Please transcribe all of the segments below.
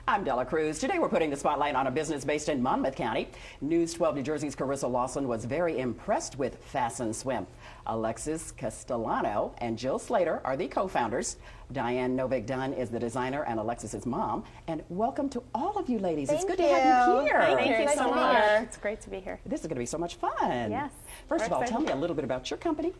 I'm Della Cruz. Today we're putting the spotlight on a business based in Monmouth County. News 12 New Jersey's Carissa Lawson was very impressed with FASTEN Swim. Alexis, Castellano, and Jill Slater are the co-founders. Diane Novick-Dunn is the designer and Alexis's mom. And welcome to all of you ladies. It's good to have you here. Thank you so much. It's great to be here. This is going to be so much fun. Yes. First of all, tell me a little bit about your company.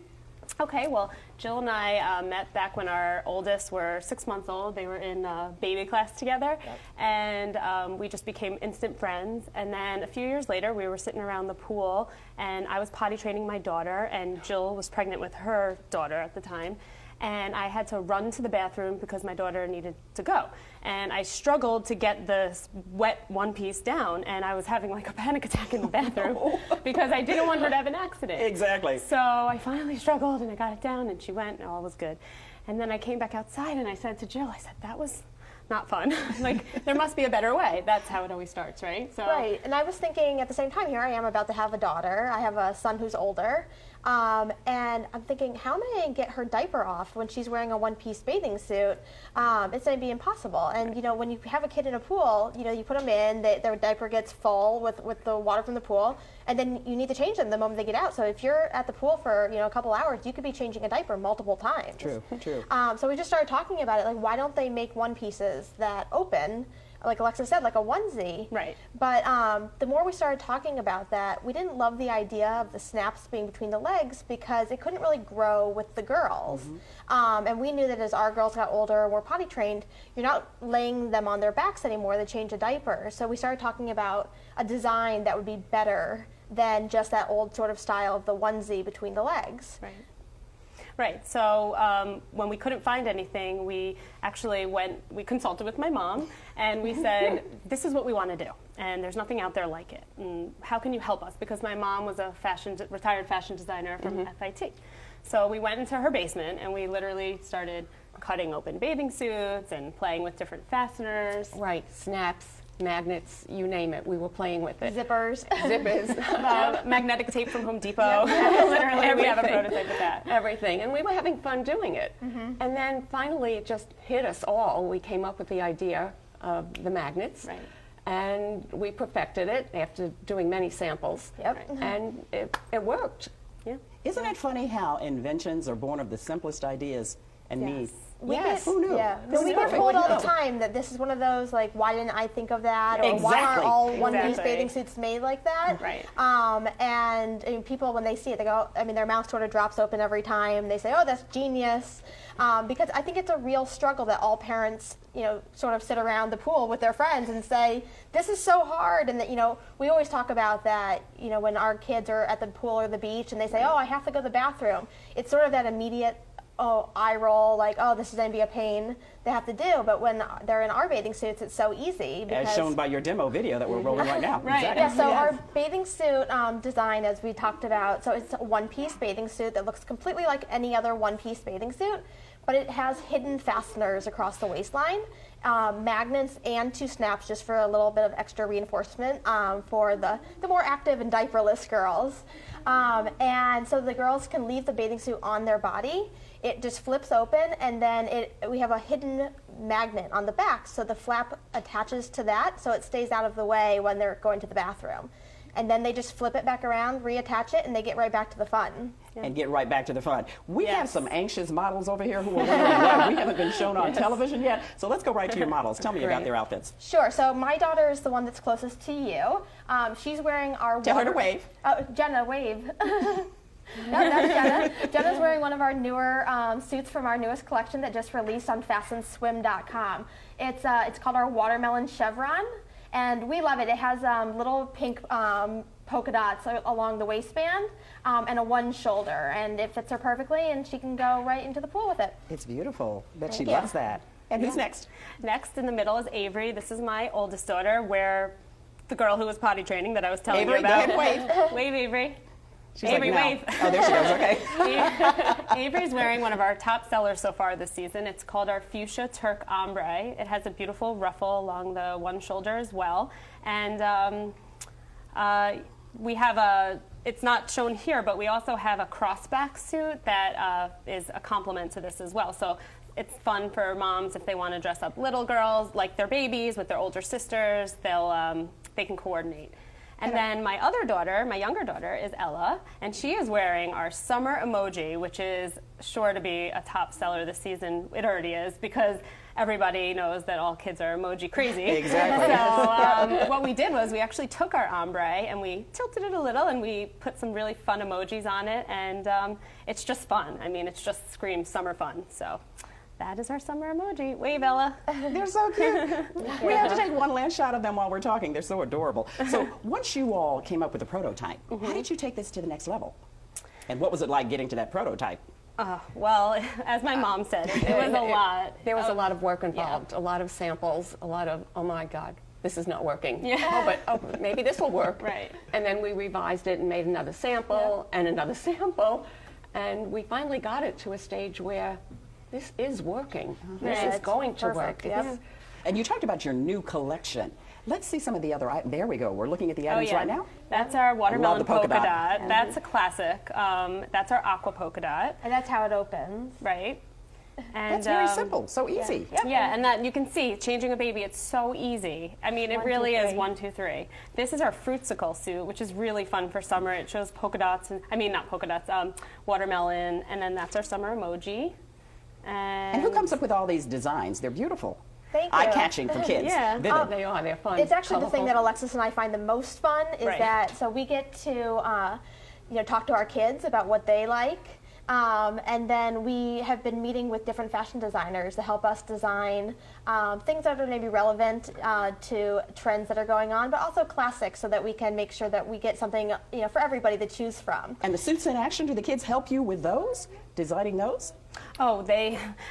Okay, well, Jill and I met back when our oldest were 6 months old. They were in baby class together, and we just became instant friends. And then a few years later, we were sitting around the pool, and I was potty training my daughter, and Jill was pregnant with her daughter at the time. And I had to run to the bathroom because my daughter needed to go. And I struggled to get the wet one piece down, and I was having like a panic attack in the bathroom because I didn't want her to have an accident. Exactly. So I finally struggled, and I got it down, and she went, and all was good. And then I came back outside, and I said to Jill, I said, that was not fun. Like, there must be a better way. That's how it always starts, right? So. Right, and I was thinking at the same time, here I am about to have a daughter. I have a son who's older. And I'm thinking, how am I going to get her diaper off when she's wearing a one-piece bathing suit? It's going to be impossible. And, you know, when you have a kid in a pool, you know, you put them in, their diaper gets full with the water from the pool, and then you need to change them the moment they get out. So if you're at the pool for, you know, a couple hours, you could be changing a diaper multiple times. True, true. So we just started talking about it, like, why don't they make one pieces that open, like Alexis said, like a onesie. Right. But the more we started talking about that, we didn't love the idea of the snaps being between the legs because it couldn't really grow with the girls. And we knew that as our girls got older and were potty trained, you're not laying them on their backs anymore to change a diaper. So we started talking about a design that would be better than just that old sort of style of the onesie between the legs. Right. Right, so when we couldn't find anything, we actually we consulted with my mom, and we said, this is what we want to do, and there's nothing out there like it. And how can you help us? Because my mom was a retired fashion designer from FIT. So we went into her basement, and we literally started cutting open bathing suits and playing with different fasteners. Right, snaps, magnets, you name it. We were playing with it. Zippers. Zippers. Magnetic tape from Home Depot. Literally, we have a prototype of that. Everything. And we were having fun doing it. And then finally it just hit us all. We came up with the idea of the magnets. Right. And we perfected it after doing many samples. Yep. And it worked. Yeah. Isn't it funny how inventions are born of the simplest ideas and needs? Yes. Who knew? Yeah, This we is get perfect. told all the time that this is one of those, like, why didn't I think of that? Or why aren't Exactly. all one-piece Exactly. bathing suits made like that? Right. And people, when they see it, they go, I mean, their mouth sort of drops open every time. They say, oh, that's genius. Because I think it's a real struggle that all parents, you know, sort of sit around the pool with their friends and say, this is so hard. And that, you know, we always talk about that, you know, when our kids are at the pool or the beach and they say, oh, I have to go to the bathroom. It's sort of that immediate eye roll, like, oh, this is going to be a pain they have to do. But when they're in our bathing suits, it's so easy. As shown by your demo video that we're rolling right now. Right. Exactly. Yeah, so our bathing suit design, as we talked about, so it's a one-piece bathing suit that looks completely like any other one-piece bathing suit, but it has hidden fasteners across the waistline, magnets, and 2 snaps just for a little bit of extra reinforcement for the more active and diaperless girls. And so the girls can leave the bathing suit on their body. It just flips open, and then we have a hidden magnet on the back, so the flap attaches to that, so it stays out of the way when they're going to the bathroom. And then they just flip it back around, reattach it, and they get right back to the fun. And get right back to the fun. We have Yes. some anxious models over here who are wondering why we haven't been shown on television yet. So let's go right to your models. Tell me about their outfits. Sure, so my daughter is the one that's closest to you. She's wearing our... Tell her to wave. Oh, Jenna, wave. No, that's Jenna. Jenna's wearing one of our newer suits from our newest collection that just released on FASTENSwim.com. It's called our Watermelon Chevron, and we love it. It has little pink polka dots along the waistband and a one shoulder, and it fits her perfectly, and she can go right into the pool with it. It's beautiful. Bet she Thank loves you. that. And who's next? Next in the middle is Avery. This is my oldest daughter, where the girl who was potty training that I was telling Avery, you about. go ahead, wave. Wave, Avery. She's Avery, like, no. wave. Oh, there she goes. Okay. Avery's wearing one of our top sellers so far this season. It's called our Fuchsia Turk Ombre. It has a beautiful ruffle along the one shoulder as well. And we have a it's not shown here, but we also have a crossback suit that is a complement to this as well. So it's fun for moms if they want to dress up little girls like their babies with their older sisters. They can coordinate. And then my other daughter, my younger daughter, is Ella, and she is wearing our summer emoji, which is sure to be a top seller this season. It already is, because everybody knows that all kids are emoji crazy. Exactly. So what we did was we actually took our ombre and we tilted it a little and we put some really fun emojis on it, and it's just fun. I mean, it's just screams summer fun. So that is our summer emoji. Wave, Ella. They're so cute. We have to take one last shot of them while we're talking. They're so adorable. So once you all came up with the prototype, how did you take this to the next level? And what was it like getting to that prototype? Well, as my mom said, it was a lot. There was a lot of work involved, a lot of samples, a lot of, oh my God, this is not working. Yeah. But maybe this will work. Right. And then we revised it and made another sample and another sample. And we finally got it to a stage where this is working. This is going to work. Yep. And you talked about your new collection. Let's see some of the other items. There we go. We're looking at the items right now. That's our watermelon the polka polka dot. dot. That's a classic. That's our aqua polka dot. And that's how it opens. Right. And, That's very simple, so easy. Yeah, and that you can see, changing a baby, it's so easy. I mean, it really is 1, 2, 3. This is our fruitsicle suit, which is really fun for summer. It shows polka dots, not polka dots, watermelon, and then that's our summer emoji. And who comes up with all these designs? They're beautiful. Thank you. Eye-catching for kids. Yeah. They are. They're fun. It's actually the colorful. thing that Alexis and I find the most fun is that, so we get to talk to our kids about what they like. And then we have been meeting with different fashion designers to help us design things that are maybe relevant to trends that are going on, but also classics, so that we can make sure that we get something for everybody to choose from. And the suits in action, do the kids help you with those? Designing those? Oh,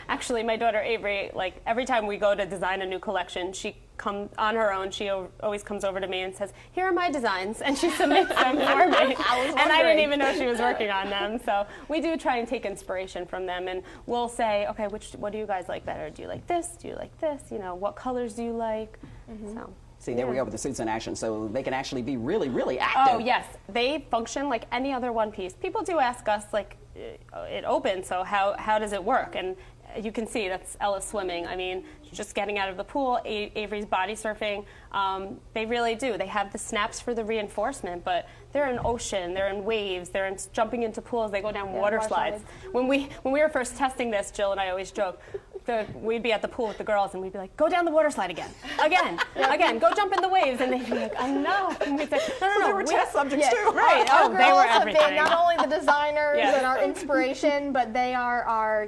actually, my daughter Avery, like every time we go to design a new collection, she comes on her own. She always comes over to me and says, "Here are my designs," and she submits them for me. And I didn't even know she was working on them. So we do try and take inspiration from them, and we'll say, "Okay, what do you guys like better? Do you like this? Do you like this? What colors do you like?" So. See, there we go with the suits in action, so they can actually be really, really active. Oh, yes. They function like any other one piece. People do ask us, like, it opens, so how does it work? And you can see that's Ella swimming. I mean, she's just getting out of the pool. Avery's body surfing. They really do. They have the snaps for the reinforcement, but they're in ocean, they're in waves, they're jumping into pools, they go down water slides. When we were first testing this, Jill and I always joke, we'd be at the pool with the girls and we'd be like, "Go down the water slide again, go jump in the waves," and they'd be like, "Enough." And we'd say, "No, They were test subjects too. Right. Our Oh, they girls were have everything. been not only the designers Yeah. and our inspiration, but they are our,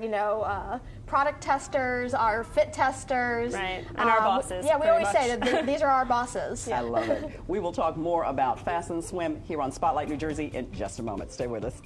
product testers, our fit testers. Right, and our bosses, Yeah, we pretty always say much. that these are our bosses. I love it. We will talk more about FASTEN Swim here on Spotlight New Jersey in just a moment. Stay with us.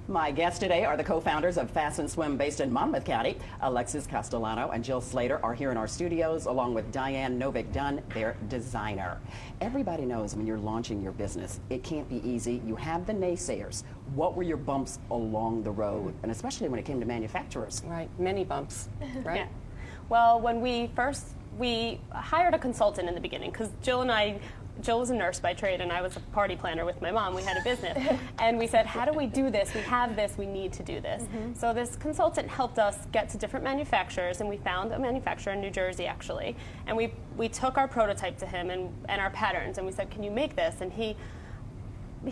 My guests today are the co-founders of FASTEN Swim based in Monmouth County. Alexis Castellano and Jill Slater are here in our studios along with Diane Novick-Dunn, their designer. Everybody knows when you're launching your business, it can't be easy. You have the naysayers. What were your bumps along the road? And especially when it came to manufacturers. Right, many bumps, right? Yeah. Well, when we hired a consultant in the beginning, because Jill was a nurse by trade, and I was a party planner with my mom. We had a business. And we said, how do we do this? We have this. We need to do this. So this consultant helped us get to different manufacturers, and we found a manufacturer in New Jersey, actually. And we took our prototype to him and our patterns, and we said, can you make this? And he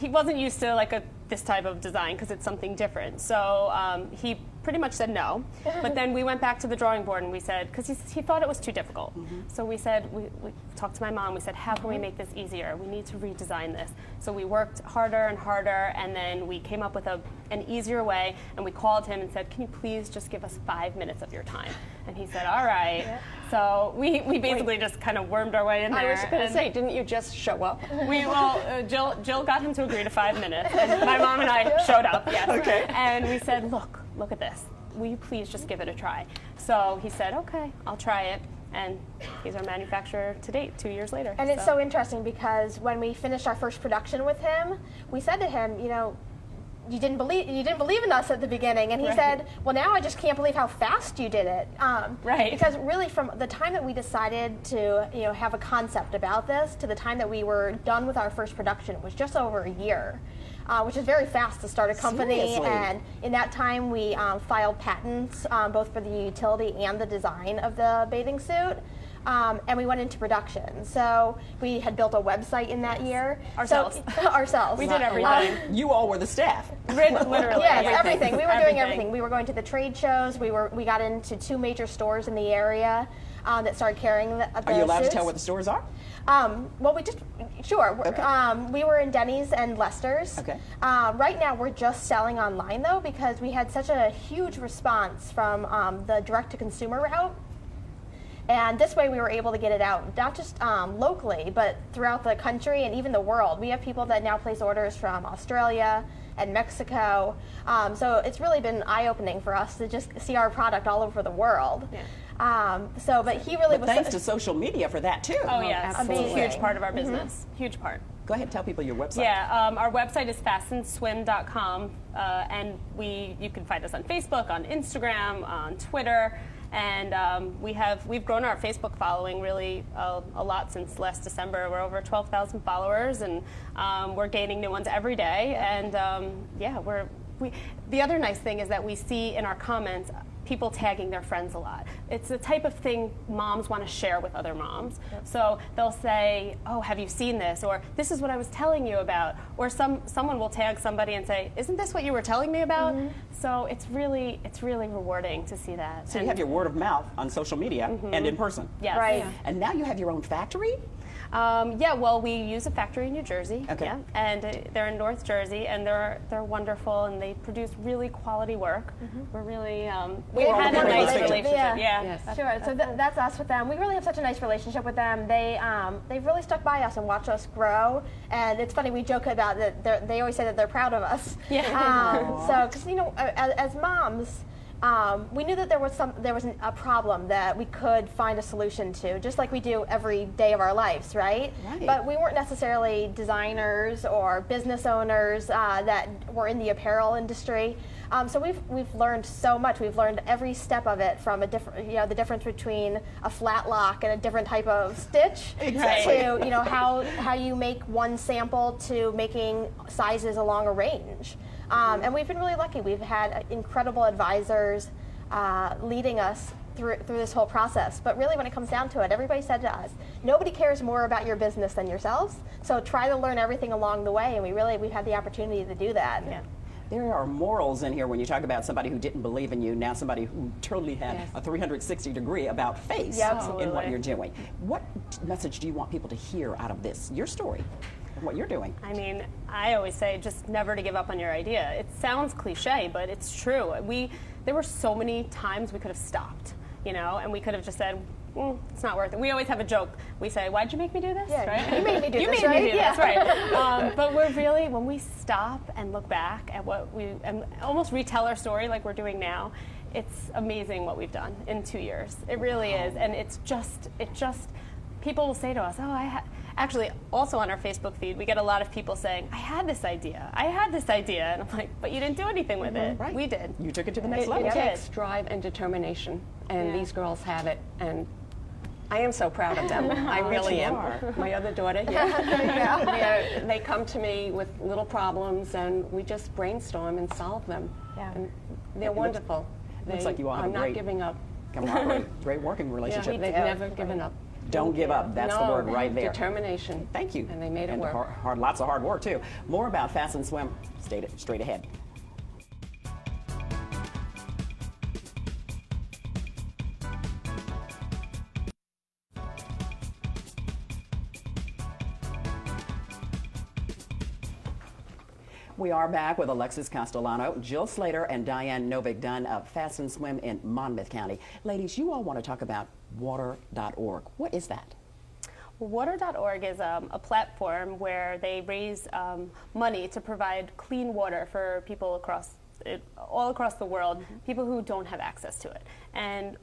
wasn't used to this type of design because it's something different. So he pretty much said no. But then we went back to the drawing board and we said, because he thought it was too difficult. So we said, we talked to my mom, we said, how can we make this easier? We need to redesign this. So we worked harder and harder, and then we came up with an easier way, and we called him and said, can you please just give us 5 minutes of your time? And he said, all right. Yeah. So we basically just kind of wormed our way in there. I was going to say, didn't you just show up? Jill got him to agree to 5 minutes, and my mom and I showed up, yes. Okay. And we said, look at this. Will you please just give it a try? So he said, okay, I'll try it. and he's our manufacturer to date, 2 years later. And it's so interesting because when we finished our first production with him, we said to him, you know, you didn't believe in us at the beginning, and he said, well, now I just can't believe how fast you did it. Right. Because really, from the time that we decided to have a concept about this to the time that we were done with our first production was just over a year. Which is very fast to start a company. Seriously? And in that time we filed patents both for the utility and the design of the bathing suit. And we went into production. So we had built a website in that year. Ourselves. So, ourselves. We did everything. You all were the staff. Literally. Yes, everything. We were doing everything. We were going to the trade shows. We got into 2 major stores in the area that started carrying the Are you allowed suits. to tell what the stores are? Well, sure. Okay. We were in Denny's and Lester's. Okay. Right now, we're just selling online though because we had such a huge response from the direct-to-consumer route. And this way we were able to get it out, not just locally, but throughout the country and even the world. We have people that now place orders from Australia and Mexico. So it's really been eye-opening for us to just see our product all over the world. Yeah. But he really But was thanks to social media for that too. Oh, yes. Absolutely. It's a huge part of our business. Huge part. Go ahead, tell people your website. Yeah, our website is FASTENSwim.com, and you can find us on Facebook, on Instagram, on Twitter, and we've grown our Facebook following really a lot since last December. We're over 12,000 followers, and we're gaining new ones every day. And the other nice thing is that we see in our comments people tagging their friends a lot. It's the type of thing moms want to share with other moms. Yep. So they'll say, oh, have you seen this? Or this is what I was telling you about. Or someone will tag somebody and say, isn't this what you were telling me about? Mm-hmm. So it's really rewarding to see that. So you have your word of mouth on social media and in person. Yes. Right. Yeah. And now you have your own factory? Well, we use a factory in New Jersey. Okay. Yeah, and they're in North Jersey, and they're wonderful, and they produce really quality work. We're really we've had a nice relationship. Yeah. Yes. Sure. So that's us with them. We really have such a nice relationship with them. They've really stuck by us and watched us grow. And it's funny, we joke about that. They always say that they're proud of us. Yeah. So because as moms. We knew that there was a problem that we could find a solution to, just like we do every day of our lives, right? Right. But we weren't necessarily designers or business owners that were in the apparel industry. So we've learned so much. We've learned every step of it, from a different, the difference between a flat lock and a different type of stitch, Exactly. to how you make one sample to making sizes along a range. And we've been really lucky. We've had incredible advisors leading us through this whole process. But really, when it comes down to it, everybody said to us, nobody cares more about your business than yourselves. So try to learn everything along the way. And we've had the opportunity to do that. Yeah. There are morals in here when you talk about somebody who didn't believe in you, now somebody who totally had a 360 degree about face in what you're doing. What message do you want people to hear out of this, your story, and what you're doing? I mean, I always say just never to give up on your idea. It sounds cliche, but it's true. There were so many times we could have stopped, and we could have just said, it's not worth it. We always have a joke. We say, why'd you make me do this? Yeah, right? you made me do you this, made right? me do Yeah. this, right? But we're really, when we stop and look back at and almost retell our story like we're doing now, it's amazing what we've done in 2 years. It really is, and it just, people will say to us, actually, also on our Facebook feed, we get a lot of people saying, I had this idea, and I'm like, but you didn't do anything with it. Right. We did. You took it to the next It level. takes drive and determination, and these girls have it, and I am so proud of them. I really you am. are. My other daughter here. They come to me with little problems, and we just brainstorm and solve them. Yeah. And they're wonderful. looks like you all have I'm a not great giving up. Great working relationship. They've never given up. Don't give up. That's the word right there. Determination. Thank you. And they made it work. Lots of hard work, too. More about FASTEN Swim straight ahead. We are back with Alexis Castellano, Jill Slater, and Diane Novick-Dunn of FASTEN Swim in Monmouth County. Ladies, you all want to talk about water.org. What is that? Water.org is a platform where they raise money to provide clean water for people across all across the world, people who don't have access to it. And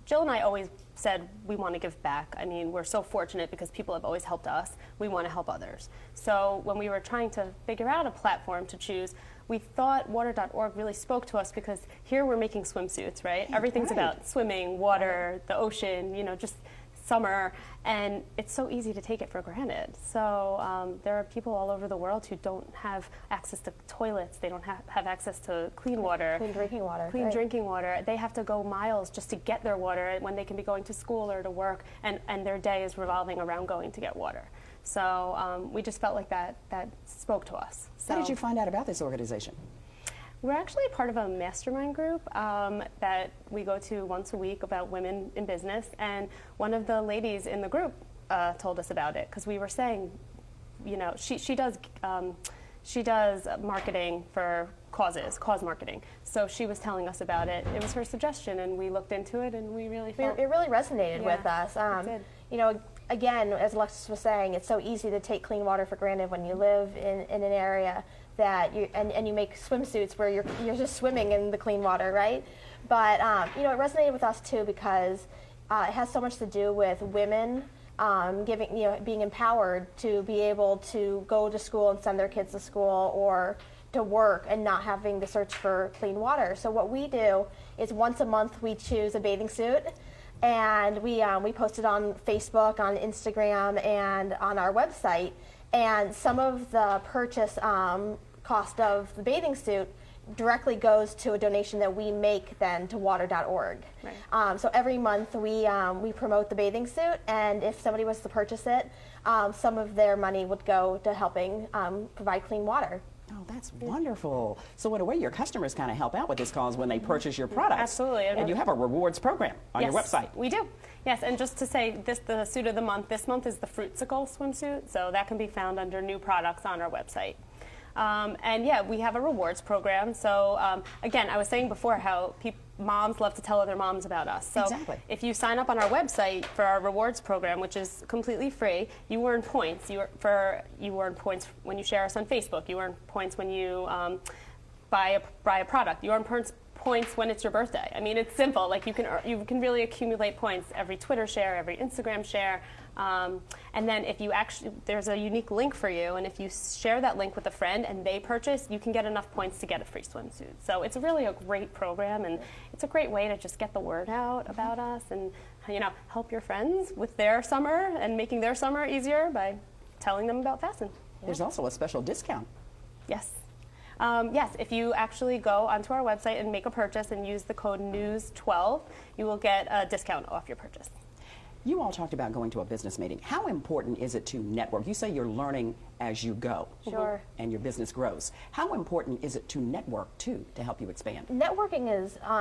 Jill and I always said we want to give back. I mean, we're so fortunate because people have always helped us. We want to help others. So when we were trying to figure out a platform to choose, we thought water.org really spoke to us because here we're making swimsuits, right? Everything's about swimming, water, the ocean, just summer, and it's so easy to take it for granted. So there are people all over the world who don't have access to toilets. They don't have access to clean water. Clean drinking water. Clean drinking water. They have to go miles just to get their water when they can be going to school or to work, and their day is revolving around going to get water. So we just felt like that spoke to us. So How did you find out about this organization? we're actually part of a mastermind group that we go to once a week about women in business, and one of the ladies in the group told us about it because we were saying, she does marketing for cause marketing. So she was telling us about it. It was her suggestion, and we looked into it, and we really felt it really resonated with us. It did. Again, as Alexis was saying, it's so easy to take clean water for granted when you live in an area that you make swimsuits where you're just swimming in the clean water, right? But it resonated with us too because it has so much to do with women being empowered to be able to go to school and send their kids to school or to work and not having to search for clean water. So what we do is once a month we choose a bathing suit, and we post it on Facebook, on Instagram, and on our website. And some of the purchase cost of the bathing suit directly goes to a donation that we make then to water.org. Right. So every month we promote the bathing suit, and if somebody was to purchase it, some of their money would go to helping provide clean water. Oh, that's wonderful. So in a way, your customers kind of help out with this cause when they purchase your products. Absolutely. And you have a rewards program on your website. We do. Yes, and just to say, the suit of the month, this month is the Fruitsicle swimsuit, so that can be found under new products on our website. And yeah, we have a rewards program. So again, I was saying before how moms love to tell other moms about us. So exactly. If you sign up on our website for our rewards program, which is completely free, you earn points. You earn points when you share us on Facebook. You earn points when you buy a product. You earn points when it's your birthday. I mean, it's simple. Like you can really accumulate points every Twitter share, every Instagram share. And then if you there's a unique link for you, and if you share that link with a friend and they purchase, you can get enough points to get a free swimsuit. So it's really a great program, and it's a great way to just get the word out about us and help your friends with their summer and making their summer easier by telling them about FASTEN. There's also a special discount. Yes. Yes, if you actually go onto our website and make a purchase and use the code NEWS12, you will get a discount off your purchase. You all talked about going to a business meeting. How important is it to network? You say you're learning as you go. Sure. And your business grows. How important is it to network, too, to help you expand? Networking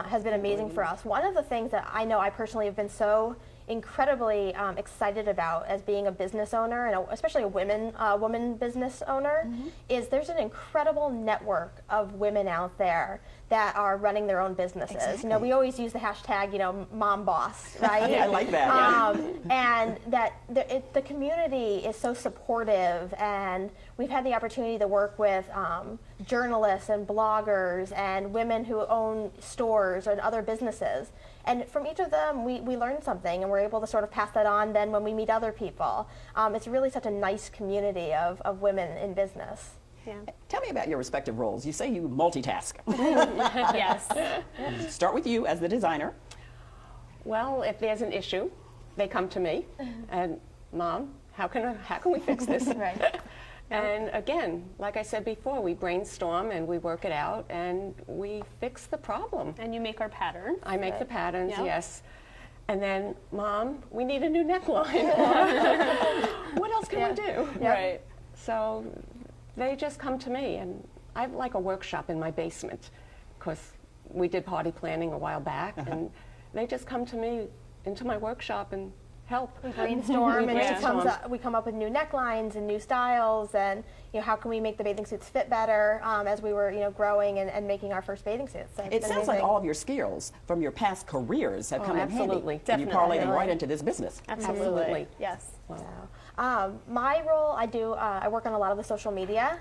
has been amazing for us. One of the things that I know I personally have been so incredibly excited about as being a business owner, and especially a woman business owner, is there's an incredible network of women out there that are running their own businesses. Exactly. We always use the hashtag, mom boss, right? Yeah, I like that. And that the community is so supportive, and we've had the opportunity to work with journalists and bloggers and women who own stores and other businesses. And from each of them, we learn something, and we're able to sort of pass that on then when we meet other people. It's really such a nice community of women in business. Yeah. Tell me about your respective roles. You say you multitask. Yes. Start with you as the designer. Well, if there's an issue, they come to me, and Mom, how can we fix this? Right. And again, like I said before, we brainstorm and we work it out and we fix the problem. And you make our patterns. I make the patterns, Yeah. yes. And then, Mom, we need a new neckline. What else can we do? Yeah. Right. So they just come to me, and I have like a workshop in my basement because we did party planning a while back, and they just come to me into my workshop and help. We brainstorm, and brainstorm. we come up with new necklines and new styles, and how can we make the bathing suits fit better as we were growing and making our first bathing suits. So It sounds like all of your skills from your past careers have come in handy. absolutely. And you parlay them Definitely. right into this business. Absolutely. Yes. My role, I work on a lot of the social media.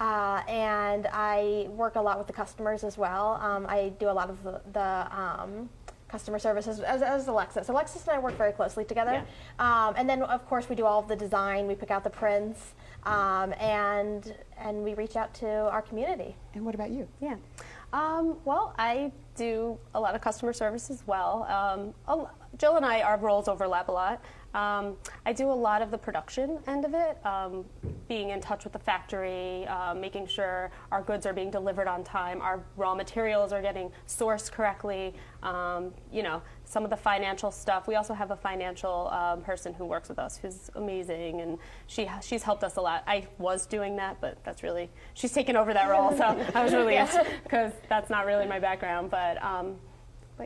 and I work a lot with the customers as well. I do a lot of the customer services as Alexis. Alexis and I work very closely together. Yeah. And then, of course, we do all of the design. We pick out the prints, and we reach out to our community. And what about you? Yeah. Well, I do a lot of customer service as well. Jill and I, our roles overlap a lot. I do a lot of the production end of it, being in touch with the factory, making sure our goods are being delivered on time, our raw materials are getting sourced correctly, you know, some of the financial stuff. We also have a financial person who works with us who's amazing, and she's helped us a lot. I was doing that, but that's really, she's taken over that role, so I was relieved because that's not really my background, but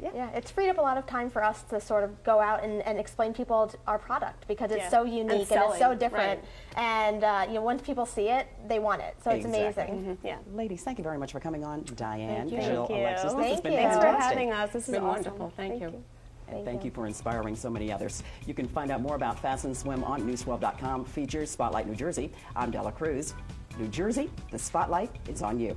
yeah. Yeah, it's freed up a lot of time for us to sort of go out and explain people our product because it's so unique and it's so different. Right. And you know, once people see it, they want it. So it's Exactly. amazing. Yeah. Ladies, thank you very much for coming on. Diane, Thank you. Jill, Thank you. Alexis, this has Thank been you. Thanks for fantastic. having us. This is been awesome. wonderful. Thank you. And thank you for inspiring so many others. You can find out more about FASTEN Swim on news12.com. Features Spotlight New Jersey. I'm Della Cruz. New Jersey, the spotlight is on you.